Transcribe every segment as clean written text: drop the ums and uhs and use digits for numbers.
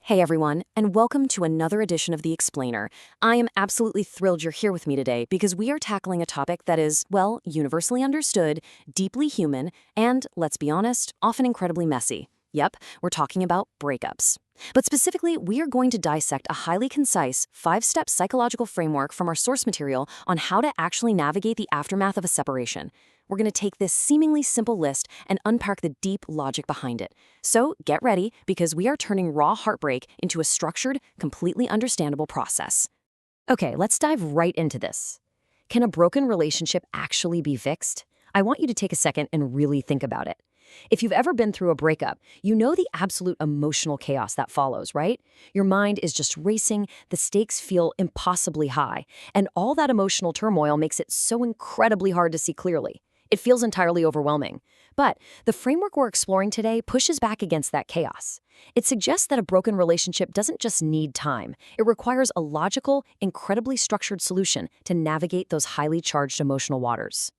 Hey everyone, and welcome to another edition of The Explainer. I am absolutely thrilled you're here with me today because we are tackling a topic that is, well, universally understood, deeply human, and, let's be honest, often incredibly messy. Yep, we're talking about breakups. But specifically, we are going to dissect a highly concise, 5-step psychological framework from our source material on how to actually navigate the aftermath of a separation. We're going to take this seemingly simple list and unpack the deep logic behind it. So get ready, because we are turning raw heartbreak into a structured, completely understandable process. Okay, let's dive right into this. Can a broken relationship actually be fixed? I want you to take a second and really think about it. If you've ever been through a breakup, you know the absolute emotional chaos that follows, right? Your mind is just racing, the stakes feel impossibly high, and all that emotional turmoil makes it so incredibly hard to see clearly. It feels entirely overwhelming. But the framework we're exploring today pushes back against that chaos. It suggests that a broken relationship doesn't just need time. It requires a logical, incredibly structured solution to navigate those highly charged emotional waters.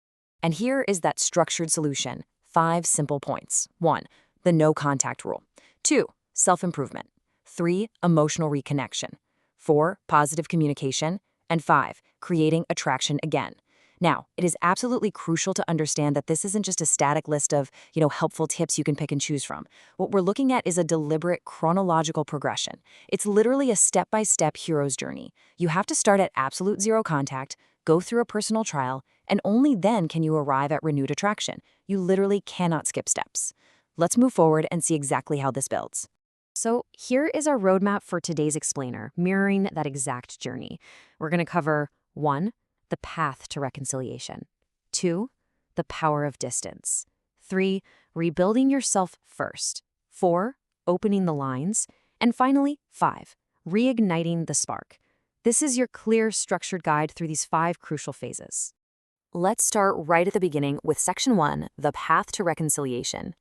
And here is that structured solution. 5 simple points. 1. The no contact rule. 2. Self-improvement. 3. Emotional reconnection. 4. Positive communication. And 5. Creating attraction again. Now, it is absolutely crucial to understand that this isn't just a static list of, helpful tips you can pick and choose from. What we're looking at is a deliberate chronological progression. It's literally a step-by-step hero's journey. You have to start at absolute zero contact, go through a personal trial, and only then can you arrive at renewed attraction. You literally cannot skip steps. Let's move forward and see exactly how this builds. So here is our roadmap for today's explainer, mirroring that exact journey. We're going to cover 1. The path to reconciliation. 2. The power of distance. 3. Rebuilding yourself first. 4. Opening the lines. And finally, 5. Reigniting the spark. This is your clear, structured guide through these 5 crucial phases. Let's start right at the beginning with Section 1, the path to reconciliation.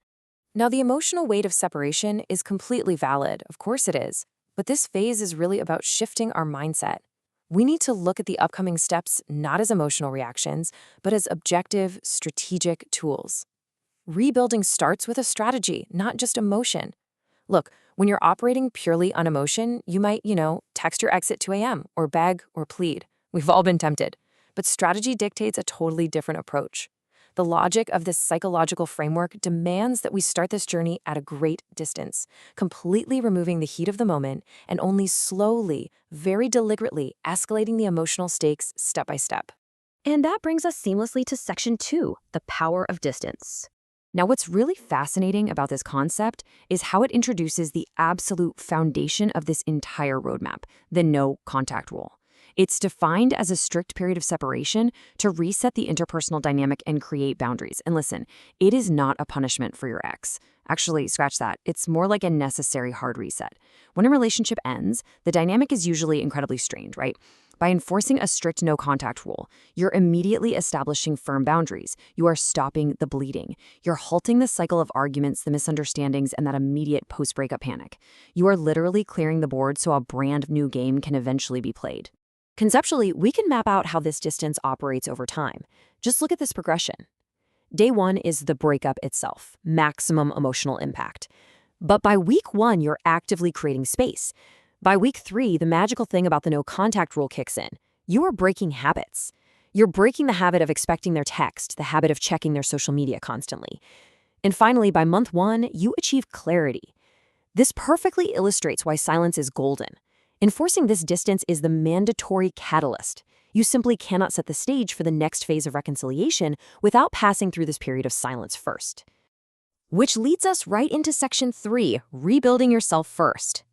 Now, the emotional weight of separation is completely valid, of course it is, but this phase is really about shifting our mindset. We need to look at the upcoming steps not as emotional reactions, but as objective, strategic tools. Rebuilding starts with a strategy, not just emotion. Look, when you're operating purely on emotion, you might, text your ex at 2 a.m. or beg or plead. We've all been tempted. But strategy dictates a totally different approach. The logic of this psychological framework demands that we start this journey at a great distance, completely removing the heat of the moment and only slowly, very deliberately escalating the emotional stakes step by step. And that brings us seamlessly to Section 2, the power of distance. Now, what's really fascinating about this concept is how it introduces the absolute foundation of this entire roadmap, the no contact rule. It's defined as a strict period of separation to reset the interpersonal dynamic and create boundaries. And listen, it is not a punishment for your ex. Actually, scratch that. It's more like a necessary hard reset. When a relationship ends, the dynamic is usually incredibly strained, right? By enforcing a strict no-contact rule, you're immediately establishing firm boundaries. You are stopping the bleeding. You're halting the cycle of arguments, the misunderstandings, and that immediate post-breakup panic. You are literally clearing the board so a brand new game can eventually be played. Conceptually, we can map out how this distance operates over time. Just look at this progression. Day 1 is the breakup itself, maximum emotional impact. But by week 1, you're actively creating space. By week 3, the magical thing about the no contact rule kicks in. You are breaking habits. You're breaking the habit of expecting their text, the habit of checking their social media constantly. And finally, by month 1, you achieve clarity. This perfectly illustrates why silence is golden. Enforcing this distance is the mandatory catalyst. You simply cannot set the stage for the next phase of reconciliation without passing through this period of silence first. Which leads us right into Section 3, rebuilding yourself first.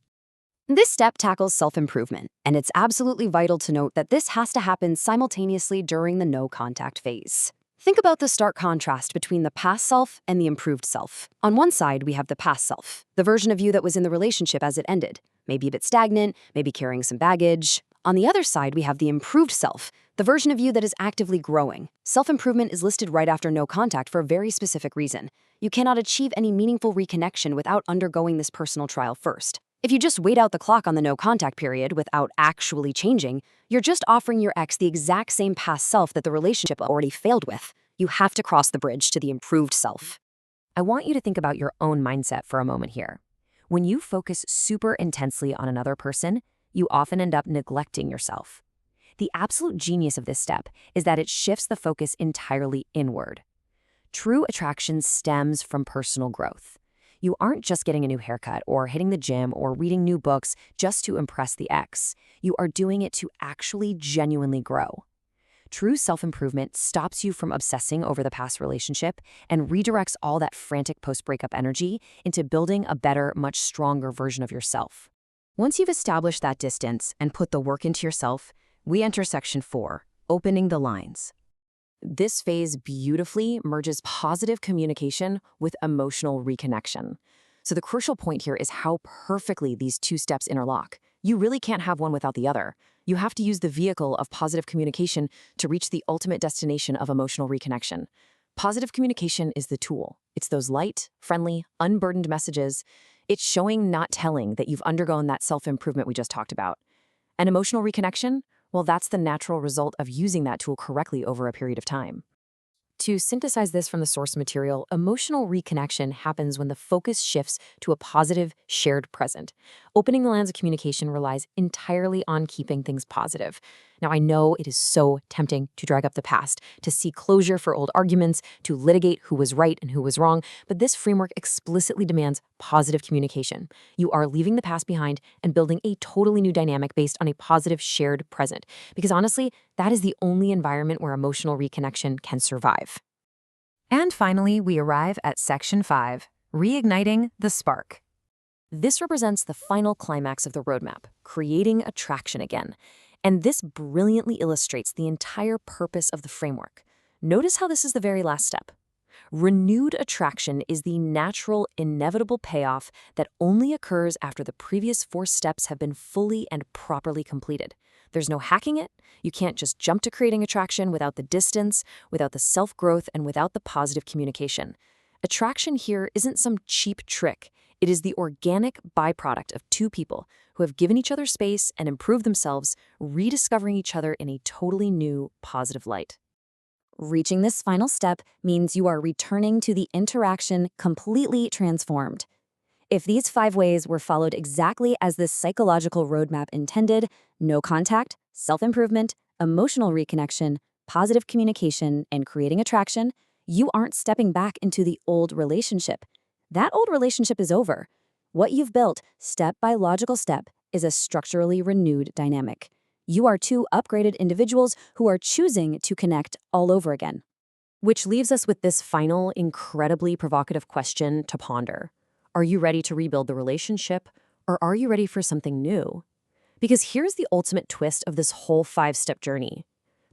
This step tackles self-improvement, and it's absolutely vital to note that this has to happen simultaneously during the no-contact phase. Think about the stark contrast between the past self and the improved self. On one side, we have the past self, the version of you that was in the relationship as it ended, maybe a bit stagnant, maybe carrying some baggage. On the other side, we have the improved self, the version of you that is actively growing. Self-improvement is listed right after no contact for a very specific reason. You cannot achieve any meaningful reconnection without undergoing this personal trial first. If you just wait out the clock on the no contact period without actually changing, you're just offering your ex the exact same past self that the relationship already failed with. You have to cross the bridge to the improved self. I want you to think about your own mindset for a moment here. When you focus super intensely on another person, you often end up neglecting yourself. The absolute genius of this step is that it shifts the focus entirely inward. True attraction stems from personal growth. You aren't just getting a new haircut or hitting the gym or reading new books just to impress the ex. You are doing it to actually genuinely grow. True self-improvement stops you from obsessing over the past relationship and redirects all that frantic post-breakup energy into building a better, much stronger version of yourself. Once you've established that distance and put the work into yourself, we enter section 4, opening the lines. This phase beautifully merges positive communication with emotional reconnection. So the crucial point here is how perfectly these two steps interlock. You really can't have one without the other. You have to use the vehicle of positive communication to reach the ultimate destination of emotional reconnection. Positive communication is the tool. It's those light, friendly, unburdened messages. It's showing, not telling, that you've undergone that self-improvement we just talked about. And emotional reconnection? Well, that's the natural result of using that tool correctly over a period of time. To synthesize this from the source material, emotional reconnection happens when the focus shifts to a positive, shared present. Opening the lines of communication relies entirely on keeping things positive. Now, I know it is so tempting to drag up the past, to seek closure for old arguments, to litigate who was right and who was wrong, but this framework explicitly demands positive communication. You are leaving the past behind and building a totally new dynamic based on a positive, shared present. Because honestly, that is the only environment where emotional reconnection can survive. And finally, we arrive at section 5, reigniting the spark. This represents the final climax of the roadmap, creating attraction again. And this brilliantly illustrates the entire purpose of the framework. Notice how this is the very last step. Renewed attraction is the natural, inevitable payoff that only occurs after the previous 4 steps have been fully and properly completed. There's no hacking it. You can't just jump to creating attraction without the distance, without the self-growth, and without the positive communication. Attraction here isn't some cheap trick. It is the organic byproduct of 2 people who have given each other space and improved themselves, rediscovering each other in a totally new, positive light. Reaching this final step means you are returning to the interaction completely transformed. If these 5 ways were followed exactly as this psychological roadmap intended, no contact, self-improvement, emotional reconnection, positive communication, and creating attraction, you aren't stepping back into the old relationship. That old relationship is over. What you've built, step by logical step, is a structurally renewed dynamic. You are 2 upgraded individuals who are choosing to connect all over again. Which leaves us with this final, incredibly provocative question to ponder. Are you ready to rebuild the relationship, or are you ready for something new? Because here's the ultimate twist of this whole 5-step journey.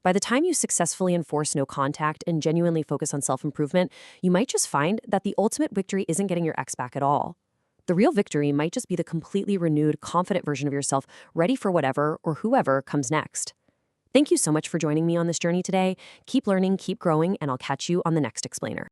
By the time you successfully enforce no contact and genuinely focus on self-improvement, you might just find that the ultimate victory isn't getting your ex back at all. The real victory might just be the completely renewed, confident version of yourself, ready for whatever or whoever comes next. Thank you so much for joining me on this journey today. Keep learning, keep growing, and I'll catch you on the next explainer.